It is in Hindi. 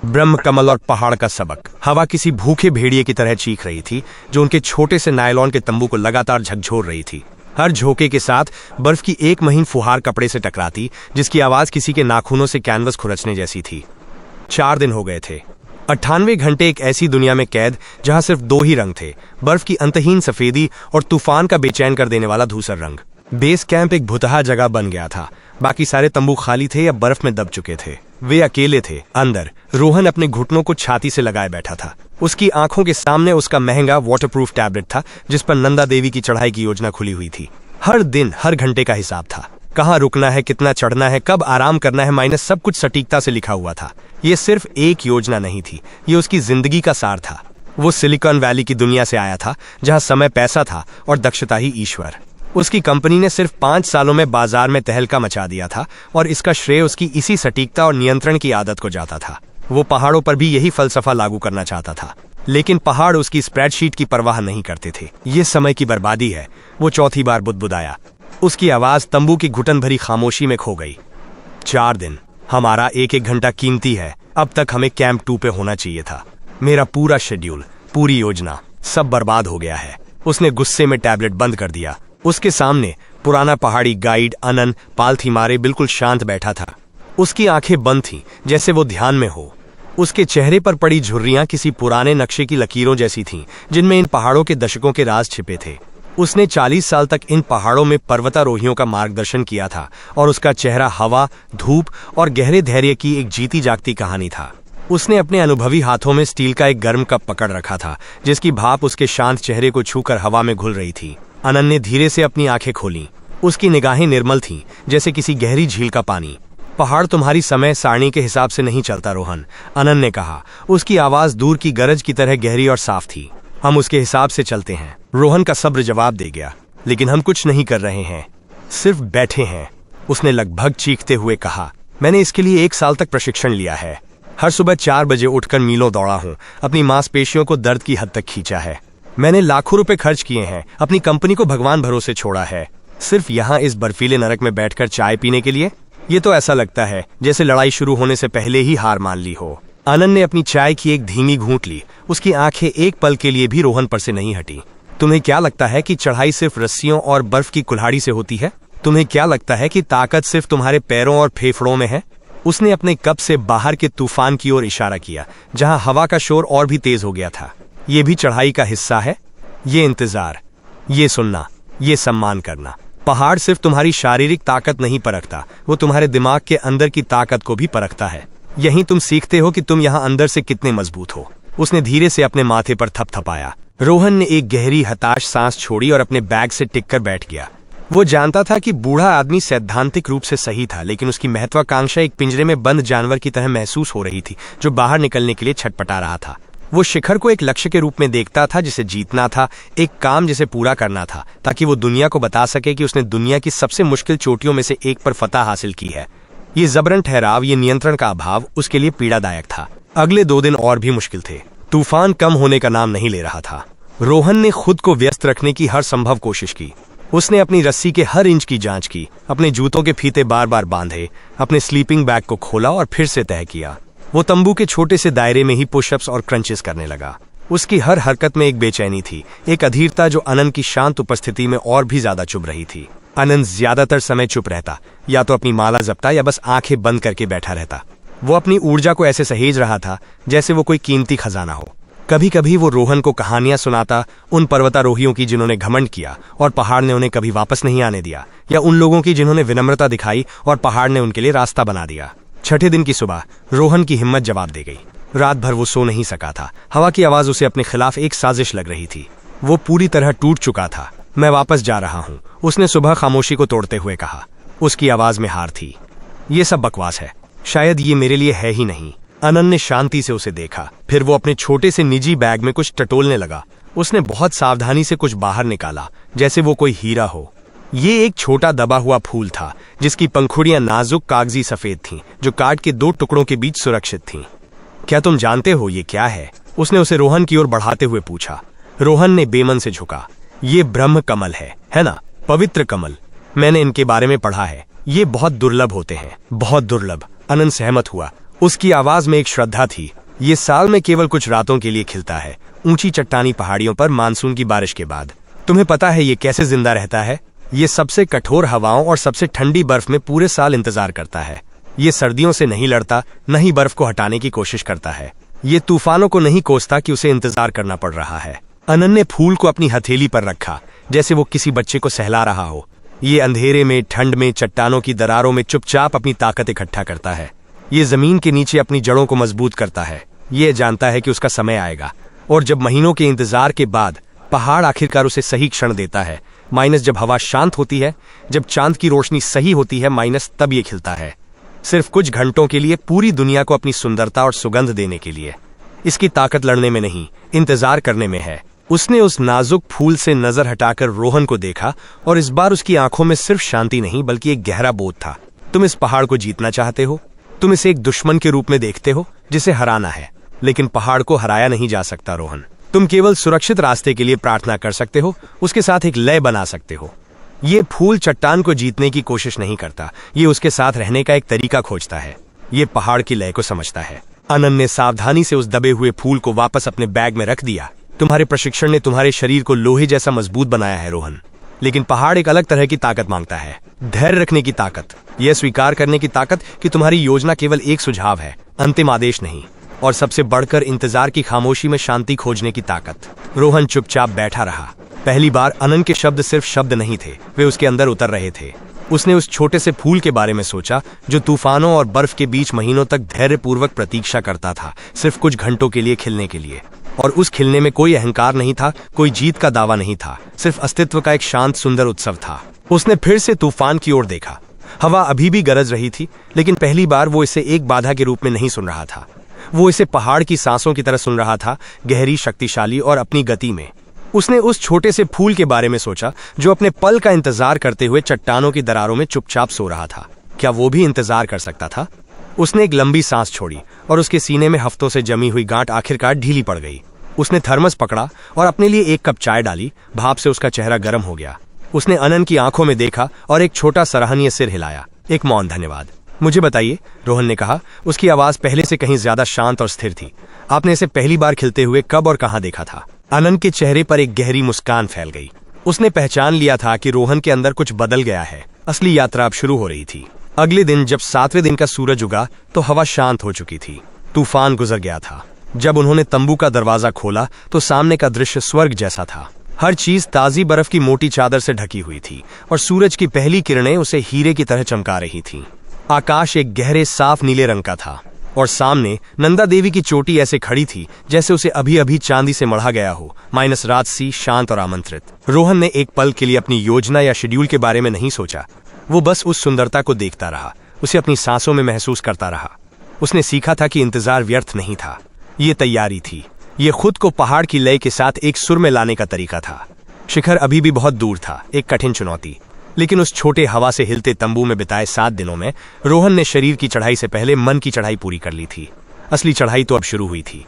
ब्रह्म कमल और पहाड़ का सबक। हवा किसी भूखे भेड़िए की तरह चीख रही थी जो उनके छोटे से नायलॉन के तंबू को लगातार झकझोर रही थी। हर झोंके के साथ बर्फ की एक महीन फुहार कपड़े से टकराती, जिसकी आवाज किसी के नाखूनों से कैनवस खुरचने जैसी थी। 4 दिन हो गए थे। 98 घंटे एक ऐसी दुनिया में कैद जहां सिर्फ 2 ही रंग थे, बर्फ की अंतहीन सफेदी और तूफान का बेचैन कर देने वाला धूसर रंग। बेस कैंप एक भुतहा जगह बन गया था। बाकी सारे तंबू खाली थे या बर्फ में दब चुके थे। वे अकेले थे। अंदर रोहन अपने घुटनों को छाती से लगाए बैठा था। उसकी आंखों के सामने उसका महंगा वाटरप्रूफ टैबलेट था, जिस पर नंदा देवी की चढ़ाई की योजना खुली हुई थी। हर दिन हर घंटे का हिसाब था। कहाँ रुकना है, कितना चढ़ना है, कब आराम करना है, माइनस सब कुछ सटीकता से लिखा हुआ था। ये सिर्फ एक योजना नहीं थी, ये उसकी जिंदगी का सार था। वो सिलिकॉन वैली की दुनिया से आया था, जहां समय पैसा था और दक्षता ही ईश्वर। उसकी कंपनी ने सिर्फ 5 सालों में बाजार में तहलका मचा दिया था, और इसका श्रेय उसकी इसी सटीकता और नियंत्रण की आदत को जाता था। वो पहाड़ों पर भी यही फलसफा लागू करना चाहता था, लेकिन पहाड़ उसकी स्प्रेडशीट की परवाह नहीं करते थे। ये समय की बर्बादी है, वो चौथी बार बुदबुदाया। उसकी आवाज तंबू की घुटन भरी खामोशी में खो गई। 4 दिन, हमारा एक एक घंटा कीमती है। अब तक हमें कैंप 2 पे होना चाहिए था। मेरा पूरा शेड्यूल, पूरी योजना, सब बर्बाद हो गया है। उसने गुस्से में टैबलेट बंद कर दिया। उसके सामने पुराना पहाड़ी गाइड अनन पालथी मारे बिल्कुल शांत बैठा था। उसकी आंखें बंद थीं, जैसे वो ध्यान में हो। उसके चेहरे पर पड़ी झुर्रियां किसी पुराने नक्शे की लकीरों जैसी थीं, जिनमें इन पहाड़ों के दशकों के राज छिपे थे। उसने 40 साल तक इन पहाड़ों में पर्वतारोहियों का मार्गदर्शन किया था, और उसका चेहरा हवा, धूप और गहरे धैर्य की एक जीती जागती कहानी था। उसने अपने अनुभवी हाथों में स्टील का एक गर्म कप पकड़ रखा था, जिसकी भाप उसके शांत चेहरे को छूकर हवा में घुल रही थी। अनन ने धीरे से अपनी आंखें खोलीं। उसकी निगाहें निर्मल थीं, जैसे किसी गहरी झील का पानी। पहाड़ तुम्हारी समय सारणी के हिसाब से नहीं चलता रोहन, अनन ने कहा। उसकी आवाज दूर की गरज की तरह गहरी और साफ थी। हम उसके हिसाब से चलते हैं, रोहन का सब्र जवाब दे गया। लेकिन हम कुछ नहीं कर रहे हैं, सिर्फ बैठे हैं, उसने लगभग चीखते हुए कहा। मैंने इसके लिए 1 साल तक प्रशिक्षण लिया है। हर सुबह 4 बजे उठकर मीलों दौड़ा हूँ, अपनी मांसपेशियों को दर्द की हद तक खींचा है। मैंने लाखों रुपए खर्च किए हैं, अपनी कंपनी को भगवान भरोसे छोड़ा है, सिर्फ यहाँ इस बर्फीले नरक में बैठकर चाय पीने के लिए। ये तो ऐसा लगता है जैसे लड़ाई शुरू होने से पहले ही हार मान ली हो। अनन ने अपनी चाय की एक धीमी घूंट ली। उसकी आंखें एक पल के लिए भी रोहन पर से नहीं हटी। तुम्हें क्या लगता है कि चढ़ाई सिर्फ रस्सियों और बर्फ की कुल्हाड़ी से होती है? तुम्हें क्या लगता है कि ताकत सिर्फ तुम्हारे पैरों और फेफड़ों में है? उसने अपने कप से बाहर के तूफान की ओर इशारा किया, जहां हवा का शोर और भी तेज हो गया था। ये भी चढ़ाई का हिस्सा है। ये इंतजार, ये सुनना, ये सम्मान करना। पहाड़ सिर्फ तुम्हारी शारीरिक ताकत नहीं परखता, वो तुम्हारे दिमाग के अंदर की ताकत को भी परखता है। यहीं तुम सीखते हो कि तुम यहाँ अंदर से कितने मजबूत हो। उसने धीरे से अपने माथे पर थपथपाया। रोहन ने एक गहरी हताश सांस छोड़ी और अपने बैग से टिककर बैठ गया। वो जानता था कि बूढ़ा आदमी सैद्धांतिक रूप से सही था, लेकिन उसकी महत्वाकांक्षा एक पिंजरे में बंद जानवर की तरह महसूस हो रही थी, जो बाहर निकलने के लिए छटपटा रहा था। वो शिखर को एक लक्ष्य के रूप में देखता था, जिसे जीतना था, एक काम जिसे पूरा करना था, ताकि वो दुनिया को बता सके कि उसने दुनिया की सबसे मुश्किल चोटियों में से एक पर फतह हासिल की है। ये जबरन ठहराव, ये नियंत्रण का अभाव उसके लिए पीड़ादायक था। अगले 2 दिन और भी मुश्किल थे। तूफान कम होने का नाम नहीं ले रहा था। रोहन ने खुद को व्यस्त रखने की हर संभव कोशिश की। उसने अपनी रस्सी के हर इंच की जांच की, अपने जूतों के फीते बार बार बांधे, अपने स्लीपिंग बैग को खोला और फिर से तय किया। वो तंबू के छोटे से दायरे में ही पुशअप्स और क्रंचेस करने लगा। उसकी हर हरकत में एक बेचैनी थी, एक अधीरता जो अनन की शांत उपस्थिति में और भी ज्यादा चुभ रही थी। अनन ज्यादातर समय चुप रहता, या तो अपनी माला जपता या बस आंखें बंद करके बैठा रहता। वो अपनी ऊर्जा को ऐसे सहेज रहा था जैसे वो कोई कीमती खजाना हो। कभी कभी वो रोहन को कहानियां सुनाता, उन पर्वतारोहियों की जिन्होंने घमंड किया और पहाड़ ने उन्हें कभी वापस नहीं आने दिया, या उन लोगों की जिन्होंने विनम्रता दिखाई और पहाड़ ने उनके लिए रास्ता बना दिया। 6ठे दिन की सुबह रोहन की हिम्मत जवाब दे गई। रात भर वो सो नहीं सका था। हवा की आवाज उसे अपने खिलाफ एक साजिश लग रही थी। वो पूरी तरह टूट चुका था। मैं वापस जा रहा हूँ, उसने सुबह खामोशी को तोड़ते हुए कहा। उसकी आवाज में हार थी। ये सब बकवास है, शायद ये मेरे लिए है ही नहीं। अनन ने शांति से उसे देखा, फिर वो अपने छोटे से निजी बैग में कुछ टटोलने लगा। उसने बहुत सावधानी से कुछ बाहर निकाला, जैसे वो कोई हीरा हो। ये एक छोटा दबा हुआ फूल था, जिसकी पंखुड़ियां नाजुक कागजी सफेद थीं, जो काट के 2 टुकड़ों के बीच सुरक्षित थीं। क्या तुम जानते हो ये क्या है? उसने उसे रोहन की ओर बढ़ाते हुए पूछा। रोहन ने बेमन से झुका। ये ब्रह्म कमल है ना? पवित्र कमल। मैंने इनके बारे में पढ़ा है। ये बहुत दुर्लभ होते हैं, बहुत दुर्लभ। अनन सहमत हुआ। उसकी आवाज में एक श्रद्धा थी। ये साल में केवल कुछ रातों के लिए खिलता है, ऊंची चट्टानी पहाड़ियों पर मानसून की बारिश के बाद। तुम्हें पता है ये कैसे जिंदा रहता है? ये सबसे कठोर हवाओं और सबसे ठंडी बर्फ में पूरे साल इंतजार करता है। ये सर्दियों से नहीं लड़ता, न ही बर्फ को हटाने की कोशिश करता है। ये तूफानों को नहीं कोसता कि उसे इंतजार करना पड़ रहा है। अनन ने फूल को अपनी हथेली पर रखा, जैसे वो किसी बच्चे को सहला रहा हो। ये अंधेरे में, ठंड में, चट्टानों की दरारों में चुपचाप अपनी ताकत इकट्ठा करता है। ये जमीन के नीचे अपनी जड़ों को मजबूत करता है। ये जानता है कि उसका समय आएगा, और जब महीनों के इंतजार के बाद पहाड़ आखिरकार उसे सही क्षण देता है, माइनस जब हवा शांत होती है, जब चांद की रोशनी सही होती है, माइनस तब ये खिलता है। सिर्फ कुछ घंटों के लिए, पूरी दुनिया को अपनी सुंदरता और सुगंध देने के लिए। इसकी ताकत लड़ने में नहीं, इंतजार करने में है। उसने उस नाजुक फूल से नजर हटाकर रोहन को देखा, और इस बार उसकी आंखों में सिर्फ शांति नहीं बल्कि एक गहरा बोध था। तुम इस पहाड़ को जीतना चाहते हो। तुम इसे एक दुश्मन के रूप में देखते हो जिसे हराना है, लेकिन पहाड़ को हराया नहीं जा सकता रोहन। तुम केवल सुरक्षित रास्ते के लिए प्रार्थना कर सकते हो, उसके साथ एक लय बना सकते हो। ये फूल चट्टान को जीतने की कोशिश नहीं करता, ये उसके साथ रहने का एक तरीका खोजता है। ये पहाड़ की लय को समझता है। अनन ने सावधानी से उस दबे हुए फूल को वापस अपने बैग में रख दिया। तुम्हारे प्रशिक्षण ने तुम्हारे शरीर को लोहे जैसा मजबूत बनाया है रोहन, लेकिन पहाड़ एक अलग तरह की ताकत मांगता है। धैर्य रखने की ताकत, यह स्वीकार करने की ताकत कि तुम्हारी योजना केवल एक सुझाव है, अंतिम आदेश नहीं, और सबसे बढ़कर इंतजार की खामोशी में शांति खोजने की ताकत। रोहन चुपचाप बैठा रहा। पहली बार अनन के शब्द सिर्फ शब्द नहीं थे, वे उसके अंदर उतर रहे थे। उसने उस छोटे से फूल के बारे में सोचा जो तूफानों और बर्फ के बीच महीनों तक धैर्यपूर्वक प्रतीक्षा करता था, सिर्फ कुछ घंटों के लिए खिलने के लिए। और उस खिलने में कोई अहंकार नहीं था, कोई जीत का दावा नहीं था, सिर्फ अस्तित्व का एक शांत सुंदर उत्सव था। उसने फिर से तूफान की ओर देखा। हवा अभी भी गरज रही थी, लेकिन पहली बार वो इसे एक बाधा के रूप में नहीं सुन रहा था। वो इसे पहाड़ की सांसों की तरह सुन रहा था, गहरी, शक्तिशाली और अपनी गति में। उसने उस छोटे से फूल के बारे में सोचा जो अपने पल का इंतजार करते हुए चट्टानों की दरारों में चुपचाप सो रहा था। क्या वो भी इंतजार कर सकता था? उसने एक लंबी सांस छोड़ी, और उसके सीने में हफ्तों से जमी हुई गांठ आखिरकार ढीली पड़ गई। उसने थर्मस पकड़ा और अपने लिए एक कप चाय डाली। भाप से उसका चेहरा गर्म हो गया। उसने अनन की आंखों में देखा और एक छोटा सराहनीय सिर हिलाया, एक मौन धन्यवाद। मुझे बताइए, रोहन ने कहा। उसकी आवाज पहले से कहीं ज्यादा शांत और स्थिर थी। आपने इसे पहली बार खिलते हुए कब और कहां देखा था? अनन के चेहरे पर एक गहरी मुस्कान फैल गई। उसने पहचान लिया था कि रोहन के अंदर कुछ बदल गया है। असली यात्रा अब शुरू हो रही थी। अगले दिन जब 7वें दिन का सूरज उगा तो हवा शांत हो चुकी थी। तूफान गुजर गया था। जब उन्होंने तंबू का दरवाजा खोला तो सामने का दृश्य स्वर्ग जैसा था। हर चीज ताजी बर्फ की मोटी चादर से ढकी हुई थी, और सूरज की पहली किरणें उसे हीरे की तरह चमका रही थीं। आकाश एक गहरे साफ नीले रंग का था, और सामने नंदा देवी की चोटी ऐसे खड़ी थी जैसे उसे अभी अभी चांदी से मढ़ा गया हो, माइनस राजसी, शांत और आमंत्रित। रोहन ने एक पल के लिए अपनी योजना या शेड्यूल के बारे में नहीं सोचा। वो बस उस सुंदरता को देखता रहा, उसे अपनी सांसों में महसूस करता रहा। उसने सीखा था कि इंतजार व्यर्थ नहीं था, ये तैयारी थी। ये खुद को पहाड़ की लय के साथ एक सुर में लाने का तरीका था। शिखर अभी भी बहुत दूर था, एक कठिन चुनौती। लेकिन उस छोटे हवा से हिलते तंबू में बिताए 7 दिनों में रोहन ने शरीर की चढ़ाई से पहले मन की चढ़ाई पूरी कर ली थी। असली चढ़ाई तो अब शुरू हुई थी।